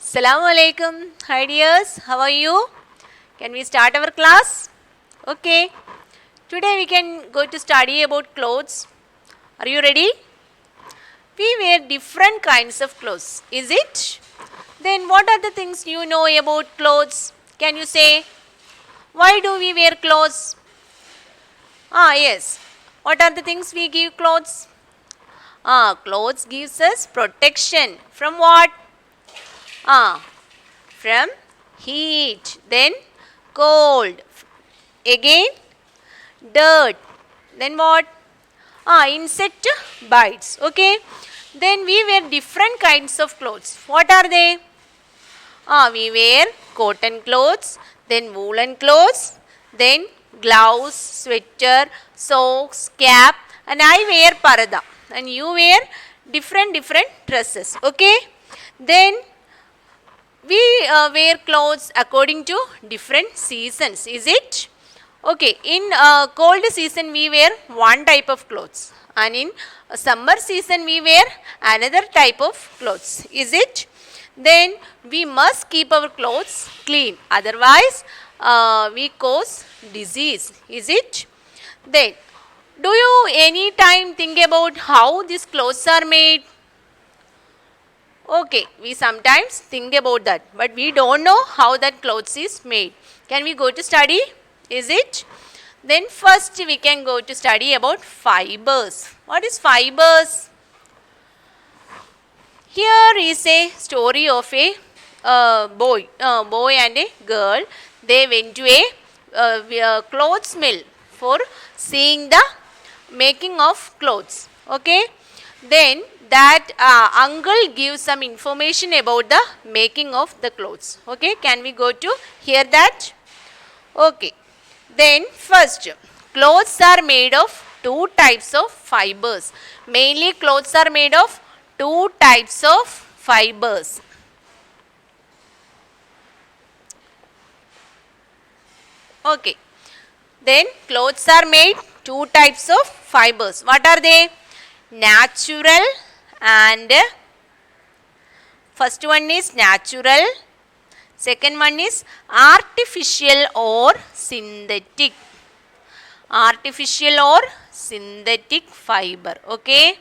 Assalamu alaikum. Hi dears, how are you? Can we start our class? Okay. Today we can go to study about clothes. Are you ready? We wear different kinds of clothes. Is it? Then what are the things you know about clothes? Can you say? Why do we wear clothes? Yes. What are the things we give clothes? Clothes gives us protection. From what? From heat, then cold, again dirt, then what? Insect bites. Okay. Then we wear different kinds of clothes. What are they? We wear cotton clothes, then woolen clothes, then gloves, sweater, socks, cap, and I wear parada, and you wear different dresses. Okay. Then we wear clothes according to different seasons. Is it? Okay, in cold season we wear one type of clothes, and in summer season we wear another type of clothes. Is it? Then we must keep our clothes clean, otherwise we cause disease. Is it? Then do you any time think about how these clothes are made? Okay, we sometimes think about that, but we don't know how that clothes is made. Can we go to study? Is it? Then first we can go to study about fibers. What is fibers? Here is a story of a boy and a girl. They went to a clothes mill for seeing the making of clothes. Okay. Then that uncle gives some information about the making of the clothes. Okay. Can we go to hear that? Okay. Then first, clothes are made of two types of fibers. Mainly clothes are made of two types of fibers. Okay. Then clothes are made two types of fibers. What are they? Natural and first one is natural. Second one is artificial or synthetic. Artificial or synthetic fiber. Okay.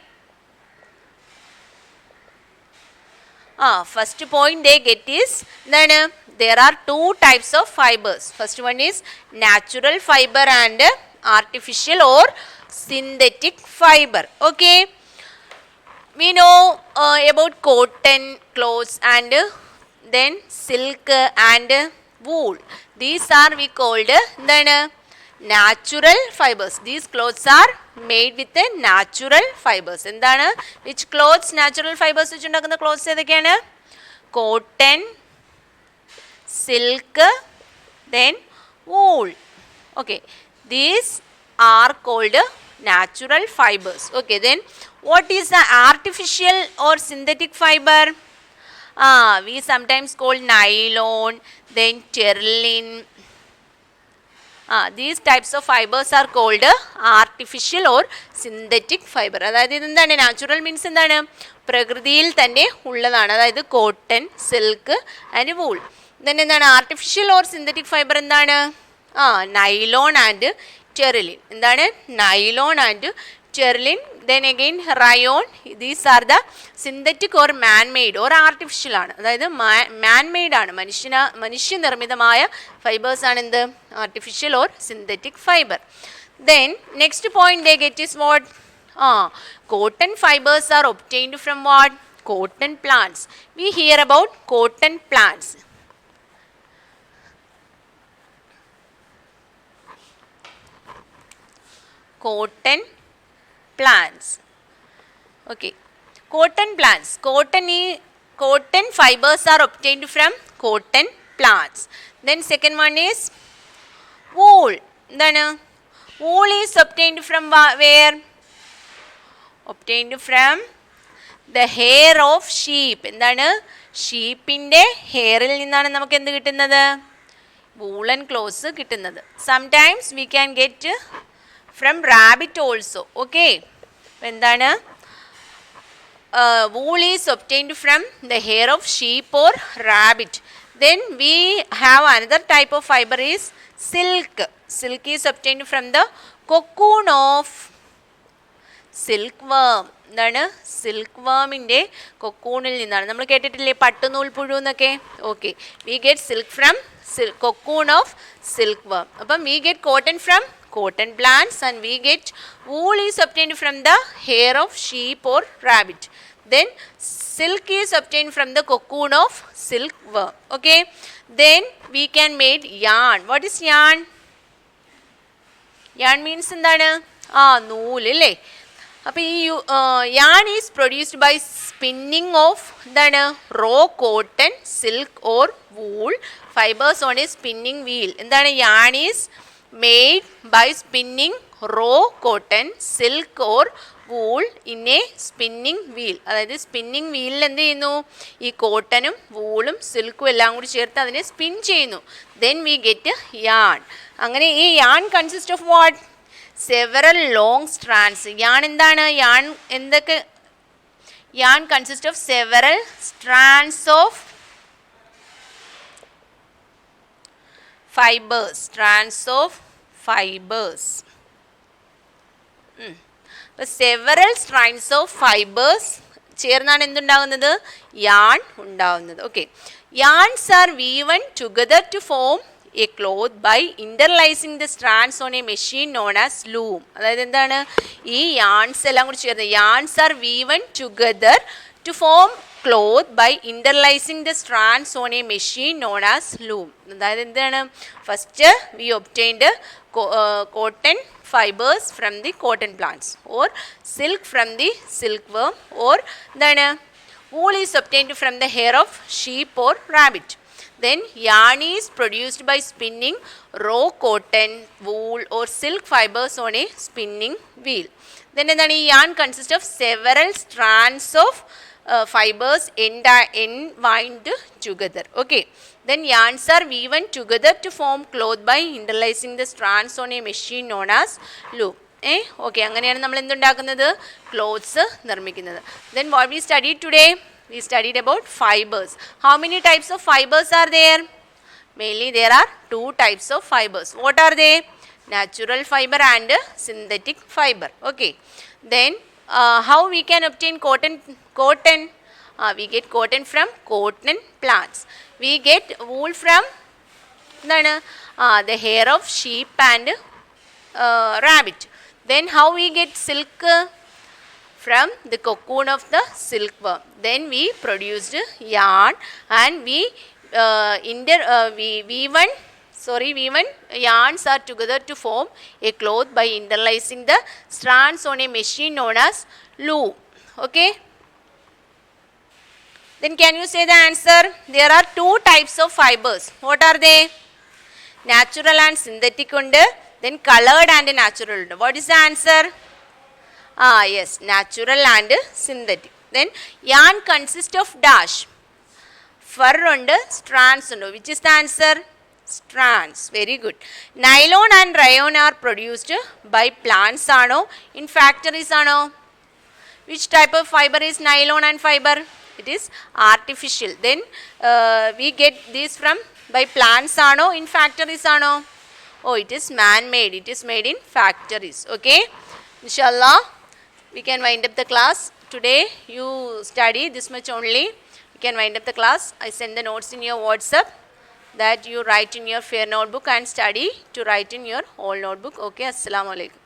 First point they get is then there are two types of fibers. First one is natural fiber and artificial or synthetic fiber. Okay. We know about cotton clothes and then silk and wool. These are we called then natural fibers. These clothes are made with the natural fibers. എന്താണ് which clothes natural fibers വെച്ചുണ്ടാക്കുന്ന clothes ഏതൊക്കെയാണ്? Cotton, silk, then wool. Okay, these are called natural fibers. Okay, then what is the artificial or synthetic fiber? We sometimes call nylon, then terylene. These types of fibers are called artificial or synthetic fiber. അതായത് ഇതെന്താണ് natural means എന്താണ് പ്രകൃതിയിൽ തന്നെ ഉള്ളതാണ്, അതായത് cotton, silk and wool. then എന്താണ് artificial or synthetic fibre എന്താണ്? Nylon and Terylene. എന്താണ് nylon and Terylene, then again rayon. These are the synthetic or man made or artificial ആണ്, അതായത് man made ആണ്, മനുഷ്യനിർമ്മിതമായ ഫൈബേഴ്സ് ആണ് എന്ത് artificial or synthetic fiber. Then next point they get is what? Cotton fibers are obtained from what? Cotton plants. We hear about cotton plants. Cotton plants. Okay, cotton plants. Cotton fibers are obtained from cotton plants. Then second one is wool. Then wool is obtained from where? Obtained from the hair of sheep. എന്താണ് ഷീപ്പിൻ്റെ ഹെയറിൽ നിന്നാണ് നമുക്ക് എന്ത് കിട്ടുന്നത്? Woollen clothes കിട്ടുന്നത്. Sometimes we can get from rabbit also. Okay, എന്താണ് wool is obtained from the hair of sheep or rabbit. Then we have another type of fiber is silk. Silk is obtained from the cocoon of silk വേം. എന്താണ്? Silk വേമിൻ്റെ കൊക്കൂണിൽ നിന്നാണ്. നമ്മൾ കേട്ടിട്ടില്ലേ പട്ടുനൂൽ പുഴു എന്നൊക്കെ? Okay, we get silk from cocoon of silk വേം. അപ്പം we get cotton from cotton plants and we get wool is obtained from the hair of sheep or rabbit. Then silk is obtained from the cocoon of silkworm. Okay, then we can make yarn. What is yarn? Yarn means എന്താണ്? നൂല് അല്ലേ? അപ്പോൾ ഈ yarn is produced by spinning of എന്താണ്? raw cotton, silk or wool fibers on a spinning wheel. എന്താണ്? yarn is made by spinning raw cotton, silk or wool in a spinning wheel. അതായത് spinning വീലിൽ എന്ത് ചെയ്യുന്നു? ഈ കോട്ടനും വൂളും സിൽക്കും എല്ലാം കൂടി ചേർത്ത് അതിനെ സ്പിൻ ചെയ്യുന്നു. Then we get yarn. അങ്ങനെ ഈ yarn consist of what? Several long strands. Yarn എന്താണ്? യാൺ എന്തൊക്കെ? Yarn consist of several strands of fibers, strands of fibers. അപ്പോൾ സെവറൽ സ്ട്രാൻഡ്സ് ഓഫ് ഫൈബേഴ്സ് ചേർന്നാണ് എന്തുണ്ടാകുന്നത്? യാൺ ഉണ്ടാകുന്നത്. Okay, yarns are woven together to form a cloth by interlacing the strands on a machine known as loom. അതായത് എന്താണ്? ഈ yarns എല്ലാം കൂടി ചേർന്ന് yarns are woven together to form cloth by interlacing the strands on a machine known as loom. അതായത് എന്താണ്? First we obtained cotton fibers from the cotton plants or silk from the silkworm or എന്താണ്? wool is obtained from the hair of sheep or rabbit. Then yarn is produced by spinning raw cotton, wool or silk fibers on a spinning wheel. Then എന്താണ്? ഈ yarn consists of several strands of fibers entwined together. Okay, then yarns are woven together to form cloth by interlacing the strands on a machine known as loom. Okay, അങ്ങനെയാണ് നമ്മൾ എന്തുണ്ടാക്കുന്നത്? Clothes നിർമ്മിക്കുന്നത്. Then what we studied today? We studied about fibers. How many types of fibers are there? Mainly there are two types of fibers. What are they? Natural fiber and synthetic fiber. Okay, then how we can obtain cotton? We get cotton from cotton plants. We get wool from the hair of sheep and rabbit. Then how we get silk? From the cocoon of the silkworm. Then we produced yarn and we weave yarns are together to form a cloth by interlacing the strands on a machine known as loom. Okay, then can you say the answer? There are two types of fibers. What are they? Natural and synthetic undu, then colored and natural undu. What is the answer? Yes, natural and synthetic. Then yarn consists of dash, fur undu, strands undu. Which is the answer? Strands. Very good. Nylon and rayon are produced by plants ano, in factories ano. Which type of fiber is nylon and fiber? It is artificial. Then we get this from by plants ano, in factories ano. Oh, it is man-made. It is made in factories. Okay, inshallah we can wind up the class. Today you study this much only. You can wind up the class. I send the notes in your WhatsApp that you write in your fair notebook and study to write in your whole notebook. Okay, assalamu alaikum.